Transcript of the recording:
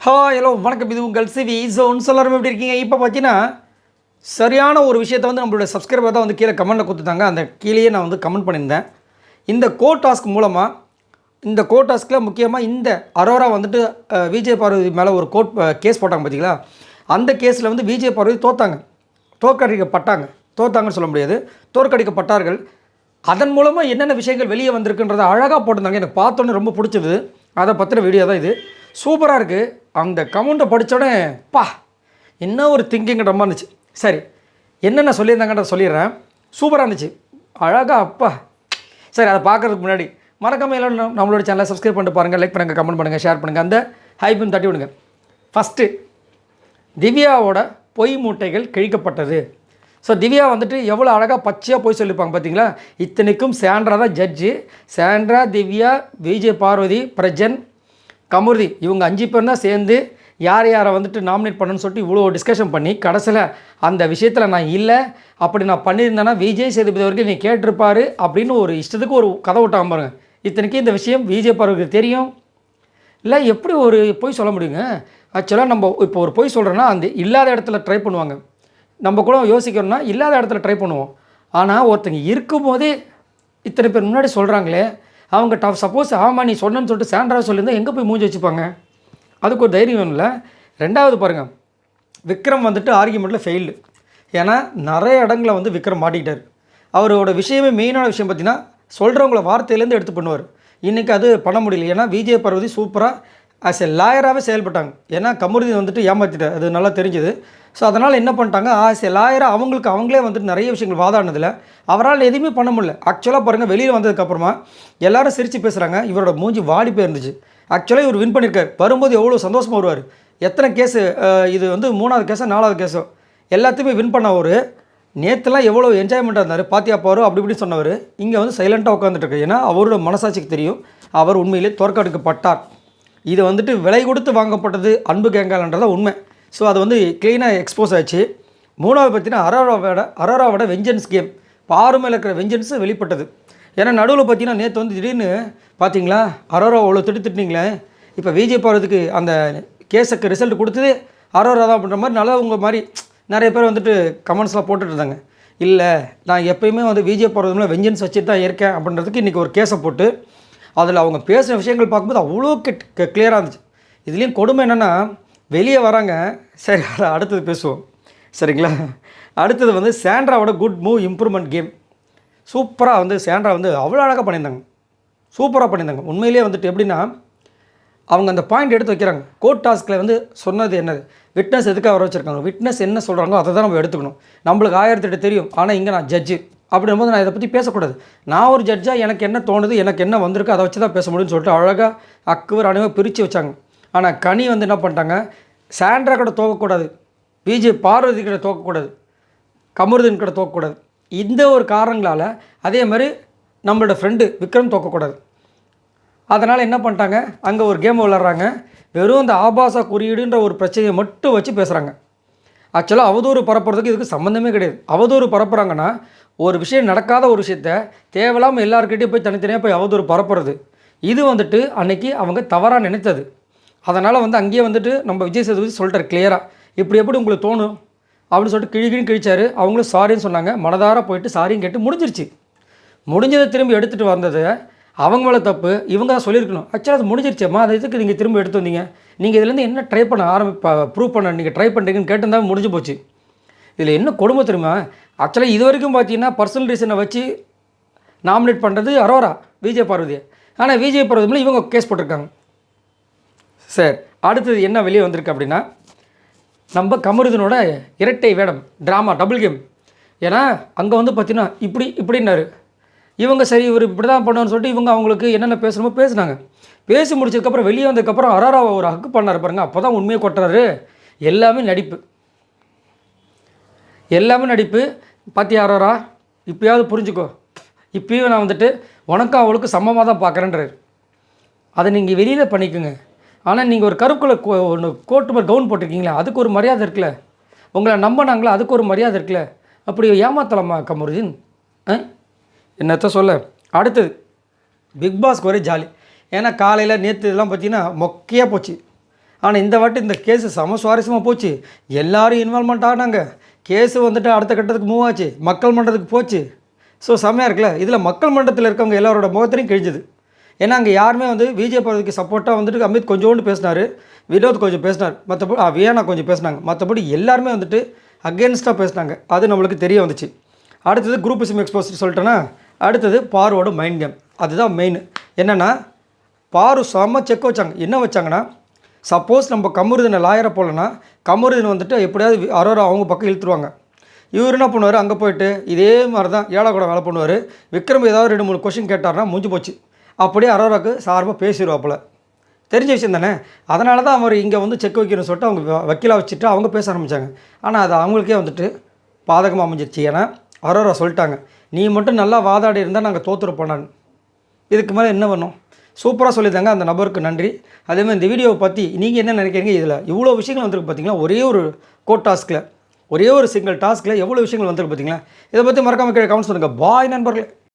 Hi hello வணக்கம். இது உங்கள் சிவி ஜோன். எல்லாரும் எப்படி இருக்கீங்க? இப்போ பார்த்தீங்கன்னா சரியான ஒரு விஷயத்தை வந்து நம்மளோட சப்ஸ்கிரைபர் தான் வந்து கீழே கமெண்ட்டில் கொடுத்துட்டாங்க. அந்த கீழேயே நான் வந்து கமெண்ட் பண்ணியிருந்தேன். இந்த கோட் டாஸ்க் மூலமாக இந்த கோட் டாஸ்கில் முக்கியமாக இந்த அரோரா வந்துட்டு விஜய் பார்வதி மேலே ஒரு கேஸ் போட்டாங்க பார்த்தீங்களா? அந்த கேஸில் வந்து விஜய் பார்வதி தோற்கடிக்கப்பட்டாங்கன்னு சொல்ல முடியாது, தோற்கடிக்கப்பட்டார்கள். அதன் மூலமாக என்னென்ன விஷயங்கள் வெளியே வந்திருக்குன்றதை அழகாக போட்டிருந்தாங்க. எனக்கு பார்த்தோன்னே ரொம்ப பிடிச்சது. அதை பற்றின வீடியோ தான் இது. சூப்பராக இருக்குது. அந்த கமெண்ட்டை படித்தோடனே என்ன ஒரு திங்கிங்கிற மாதிரி இருந்துச்சு. சரி, என்னென்ன சொல்லியிருந்தாங்கன்ற சொல்லிடுறேன். சூப்பராக இருந்துச்சு, அழகாக சரி, அதை பார்க்குறதுக்கு முன்னாடி மறக்காமல் எல்லாம் நம்மளோட சேனலை சப்ஸ்கிரைப் பண்ணிட்டு பாருங்கள், லைக் பண்ணுங்கள், கமெண்ட் பண்ணுங்கள், ஷேர் பண்ணுங்கள், அந்த ஹைப்பும் தட்டி விடுங்க. ஃபஸ்ட்டு, திவ்யாவோட பொய் மூட்டைகள் கிழிக்கப்பட்டது. ஸோ திவ்யா வந்துட்டு எவ்வளோ அழகாக பச்சையாக போய் சொல்லியிருப்பாங்க பார்த்தீங்களா? இத்தனைக்கும் சாண்ட்ரா தான் ஜட்ஜு. சாண்ட்ரா, திவ்யா, விஜய் பார்வதி, பிரஜன், கமுர்தி இவங்க 5 பேர் தான் சேர்ந்து யாரை வந்துட்டு நாமினேட் பண்ணணும்னு சொல்லிட்டு இவ்வளோ டிஸ்கஷன் பண்ணி கடைசியில் அந்த விஷயத்தில் நான் இல்லை, அப்படி நான் பண்ணியிருந்தேன்னா விஜய் சேதுபதி வரைக்கும் நீ கேட்டிருப்பார் அப்படின்னு ஒரு இஷ்டத்துக்கு ஒரு கதை விட்டாங்க பாருங்க. இத்தனைக்கும் இந்த விஷயம் விஜய் பார்வதிக்கு தெரியும். இல்லை, எப்படி ஒரு பொய் சொல்ல முடியுங்க? ஆக்சுவலாக நம்ம இப்போ ஒரு பொய் சொல்கிறோன்னா அந்த இல்லாத இடத்துல ட்ரை பண்ணுவாங்க. நம்ம கூட யோசிக்கிறோன்னா இல்லாத இடத்துல ட்ரை பண்ணுவோம். ஆனால் ஒருத்தங்க இருக்கும்போதே இத்தனை பேர் முன்னாடி சொல்கிறாங்களே, அவங்க சப்போஸ் ஆமாம் நீ சொன்னேன்னு சொல்லிட்டு சாண்ட்ரா சொல்லியிருந்தால் எங்கே போய் மூஞ்சி வச்சுப்பாங்க? அதுக்கு ஒரு தைரியம் வேணும்ல. ரெண்டாவது பாருங்கள், விக்ரம் வந்துட்டு ஆர்கியூமெண்ட்டில் ஃபெயில்டு. ஏன்னா நிறைய இடங்களில் வந்து விக்ரம் மாட்டிக்கிட்டார். அவரோட விஷயமே மெயினான விஷயம் பார்த்தீங்கன்னா சொல்கிறவங்கள வார்த்தையிலேருந்து எடுத்து பண்ணுவார். இன்றைக்கி அது பண்ண முடியல. ஏன்னா விஜய் பார்வதி சூப்பராக ஆஸ் எ லாயராகவே செயல்பட்டாங்க. ஏன்னா கமுருதி வந்துட்டு ஏமாற்றிட்டார், அது நல்லா தெரிஞ்சுது. ஸோ அதனால் என்ன பண்ணிட்டாங்க, ஆஸ் எ லாயராக அவங்களே வந்துட்டு நிறைய விஷயங்கள் வாதாடினதில் அவரால் எதுவுமே பண்ண முடியல. ஆக்சுவலாக பாருங்கள், வெளியில் வந்ததுக்கப்புறமா எல்லோரும் சிரித்து பேசுகிறாங்க. இவரோட மூஞ்சி வாடி போயிருந்துச்சு. ஆக்சுவலாக இவர் வின் பண்ணியிருக்கார். வரும்போது எவ்வளோ சந்தோஷமாக வருவார். எத்தனை கேஸு, இது வந்து 3வது கேஸோ 4வது கேஸோ எல்லாத்தையுமே வின் பண்ண ஒரு நேற்றுலாம் எவ்வளோ என்ஜாய்மெண்ட்டாக இருந்தார். பாத்தியா பாரு அப்படி இப்படி சொன்னவர் இங்கே வந்து சைலண்ட்டாக உட்காந்துட்டுருக்கு. ஏன்னா அவரோட மனசாட்சிக்கு தெரியும் அவர் உண்மையிலே தோற்கடிக்கப்பட்டார். இது வந்துட்டு விலை கொடுத்து வாங்கப்பட்டது அன்பு கேங்காலன்றதான் உண்மை. ஸோ அது வந்து க்ளீனாக எக்ஸ்போஸ் ஆச்சு. 3வது பார்த்தீங்கன்னா அரோராவோட வெஞ்சன்ஸ் கேம், பாரு மேலே இருக்கிற வெஞ்சன்ஸு வெளிப்பட்டது. ஏன்னா நடுவில் பார்த்தீங்கன்னா நேற்று வந்து திடீர்னு பார்த்தீங்களா அரோரா அவ்வளோ திட்டினீங்களே, இப்போ விஜய் பார்வதிக்கு அந்த கேஸுக்கு ரிசல்ட் கொடுத்தது அரோரா தான் பண்ணுற மாதிரி நல்லா உங்கள் மாதிரி நிறைய பேர் வந்துட்டு கமெண்ட்ஸ்லாம் போட்டுட்டு இருந்தாங்க. இல்லை, நான் எப்போயுமே வந்து விஜய் பார்வதியில் வெஞ்சன்ஸ் வச்சுட்டு தான் இருக்கேன் அப்படின்றதுக்கு இன்றைக்கி ஒரு கேஸை போட்டு அதில் அவங்க பேசுகிற விஷயங்கள் பார்க்கும்போது அவ்வளோ கிளியராக இருந்துச்சு. இதுலேயும் கொடுமை என்னென்னா வெளியே வராங்க. சரி, அதை அடுத்தது பேசுவோம், சரிங்களா? அடுத்தது வந்து சாண்ட்ராவோட குட் மூவ் இம்ப்ரூவ்மெண்ட் கேம். சூப்பராக வந்து சாண்ட்ரா வந்து அவ்வளோ அழகாக பண்ணியிருந்தாங்க, சூப்பராக பண்ணியிருந்தாங்க. உண்மையிலேயே வந்துட்டு எப்படின்னா அவங்க அந்த பாயிண்ட் எடுத்து வைக்கிறாங்க. கோர்ட் டாஸ்கில் வந்து சொன்னது என்னது, விட்னஸ் எதுக்காக வர வச்சுருக்காங்க, விட்னஸ் என்ன சொல்கிறாங்களோ அதை தான் நம்ம எடுத்துக்கணும். நம்மளுக்கு 1008 தெரியும், ஆனால் இங்கே நான் ஜட்ஜு அப்படிங்கும்போது நான் இதை பற்றி பேசக்கூடாது. நான் ஒரு ஜட்ஜாக எனக்கு என்ன தோணுது, எனக்கு என்ன வந்திருக்கு அதை வச்சு தான் பேச முடியும்னு சொல்லிட்டு அழகாக அக்குவர் அனைவரும் பிரித்து வச்சாங்க. ஆனால் கனி வந்து என்ன பண்ணிட்டாங்க, சாண்ட்ரா கிட்ட தோக்கக்கூடாது, விஜய் பார்வதி கிட்ட தோக்கக்கூடாது, கமருதீன் கிட்ட தோக்கக்கூடாது. இந்த ஒரு காரணங்களால் அதே மாதிரி நம்மளோட ஃப்ரெண்டு விக்ரம் தோக்கக்கூடாது. அதனால் என்ன பண்ணிட்டாங்க, அங்கே ஒரு கேம் விளாட்றாங்க. வெறும் அந்த ஆபாச குறியீடுன்ற ஒரு பிரச்சனையை மட்டும் வச்சு பேசுகிறாங்க. ஆக்சுவலாக அவதூறு பரப்புறதுக்கு இதுக்கு சம்மந்தமே கிடையாது. அவதூறு பரப்புகிறாங்கன்னா ஒரு விஷயம் நடக்காத ஒரு விஷயத்த தேவையில்லாமல் எல்லாருக்கிட்டையும் போய் தனித்தனியாக போய் அவதூறு பரப்புறது, இது வந்துட்டு அன்றைக்கி அவங்க தவறாக நினைத்தது. அதனால் வந்து அங்கேயே வந்துட்டு நம்ம விஜய் சேதுபதி சொல்லிட்டார் கிளியராக, இப்படி எப்படி உங்களுக்கு தோணும் அப்படின்னு சொல்லிட்டு கிழிச்சார். அவங்களும் சாரின்னு சொன்னாங்க. மனதார போயிட்டு சாரியும் கேட்டு முடிஞ்சதை திரும்பி எடுத்துகிட்டு வந்தது அவங்க மேலே தப்பு. இவங்க தான் சொல்லியிருக்கணும். ஆக்சுவலாக அது முடிஞ்சிருச்சேம்மா, அதை இதுக்கு நீங்கள் திரும்ப எடுத்து வந்தீங்க, நீங்கள் இதுலேருந்து என்ன ட்ரை பண்ண ப்ரூவ் பண்ண நீங்கள் ட்ரை பண்ணுறீங்கன்னு கேட்டிருந்தால் முடிஞ்சு போச்சு. இதில் என்ன கொடுமை தெரியுமா, ஆக்சுவலாக இது வரைக்கும் பார்த்தீங்கன்னா பர்சனல் ரீசனை வச்சு நாமினேட் பண்ணுறது அரோரா விஜய் பார்வதியை. ஆனால் விஜய் பார்வதி மேலே இவங்க கேஸ் போட்டிருக்காங்க. சரி, அடுத்தது என்ன வெளியே வந்திருக்கு அப்படின்னா நம்ம கமருதனோட இரட்டை வேடம் ட்ராமா டபுள் கேம். ஏன்னா அங்கே வந்து பார்த்தீங்கன்னா இப்படின்னாரு இவங்க, சரி இவர் இப்படி தான் பண்ணுவான்னு சொல்லிட்டு இவங்க அவங்களுக்கு என்னென்ன பேசணுமோ பேசுனாங்க. பேசி முடிச்சதுக்கப்புறம் வெளியே வந்ததுக்கப்புறம் அரோராவை ஒரு ஹக்கு பண்ணார் பாருங்க. அப்போ தான் உண்மையை கொட்டுறாரு. எல்லாமே நடிப்பு. பார்த்தியா அரோரா, இப்போயாவது புரிஞ்சுக்கோ, இப்போயும் நான் வந்துட்டு உனக்கும் அவளுக்கு சமமாக தான் பார்க்குறேன்றாரு. அதை நீங்கள் வெளியில் பண்ணிக்கோங்க. ஆனால் நீங்கள் ஒரு கருப்புக்குள்ள ஒன்று கோட்டு மாதிரி கவுன் போட்டிருக்கீங்களா, அதுக்கு ஒரு மரியாதை இருக்குல்ல, உங்களை நம்பினாங்களா அதுக்கு ஒரு மரியாதை இருக்குல்ல, அப்படி ஏமாத்தலாமா கமருதீன்? என்னத்த சொல்ல. அடுத்தது பிக் பாஸ்க்கு ஒரே ஜாலி. ஏன்னா காலையில் நேற்று இதெல்லாம் பார்த்தீங்கன்னா மொக்கையாக போச்சு. ஆனால் இந்த வாட்டி இந்த கேஸு செம சுவாரஸ்யமாக போச்சு. எல்லோரும் இன்வால்மெண்ட் ஆனாங்க. கேஸு வந்துட்டு அடுத்த கட்டத்துக்கு மூவ் ஆச்சு, மக்கள் மன்றத்துக்கு போச்சு. ஸோ செம்மையாக இருக்குல்ல. இதில் மக்கள் மன்றத்தில் இருக்கவங்க எல்லாரோட முகத்திலையும் கிழிஞ்சுது. ஏன்னா அங்கே யாருமே வந்து பிஜேபிக்கு சப்போர்ட்டாக வந்துட்டு அமித் கொஞ்சோண்டு பேசினார், வினோத் கொஞ்சம் பேசினார், மற்றபடி வியானா கொஞ்சம் பேசினாங்க. மற்றபடி எல்லாருமே வந்துட்டு அகேன்ஸ்டாக பேசினாங்க. அது நம்மளுக்கு தெரிய வந்துச்சு. அடுத்தது குரூப்பிசம் எக்ஸ்போஸ் சொல்லிட்டேன்னா, அடுத்தது பாரோட மைண்ட் கேம். அதுதான் மெயின். என்னென்னா பாரு செம்ம செக் வச்சாங்க. என்ன வச்சாங்கன்னா, சப்போஸ் நம்ம கமருதீனை லாயரை போடலன்னா கமருதீன் வந்துட்டு எப்படியாவது அரோரா அவங்க பக்கம் இழுத்துருவாங்க. இவர் என்ன பண்ணுவார், அங்கே போயிட்டு இதே மாதிரி தான் ஏழை கூட வேலை பண்ணுவார். விக்ரம் ஏதாவது 2-3 கொஷின் கேட்டார்னா முடிஞ்சு போச்சு. அப்படியே அரோராவுக்கு சார்பாக பேசிடுவாப்பில். தெரிஞ்ச விஷயம் தானே. அதனால தான் அவர் இங்கே வந்து செக் வைக்கணும்னு சொல்லிட்டு அவங்க வக்கீலாக வச்சுட்டு அவங்க பேச ஆரம்பித்தாங்க. ஆனால் அது அவங்களுக்கே வந்துட்டு பாதகமாக அமைஞ்சிருச்சு. ஏன்னா அரோரா சொல்லிட்டாங்க, நீ மட்டும் நல்லா வாதாடி இருந்தால் நாங்கள் தோற்றுருப்போம். இதுக்கு மேலே என்ன பண்ணும்? சூப்பராக சொல்லியிருந்தாங்க. அந்த நபருக்கு நன்றி. அதேமாதிரி இந்த வீடியோவை பற்றி நீங்கள் என்ன நினைக்கிறீங்க? இதில் இவ்வளோ விஷயங்கள் வந்திருக்கு பார்த்தீங்களா? ஒரே ஒரு கோட் டாஸ்கில், ஒரே ஒரு சிங்கிள் டாஸ்கில் எவ்வளோ விஷயங்கள் வந்திருக்கு பார்த்தீங்களா? இதை பற்றி மறக்காமல் கீழே கமெண்ட்ஸ் பண்ணுங்கள். பாய் நண்பர்களே.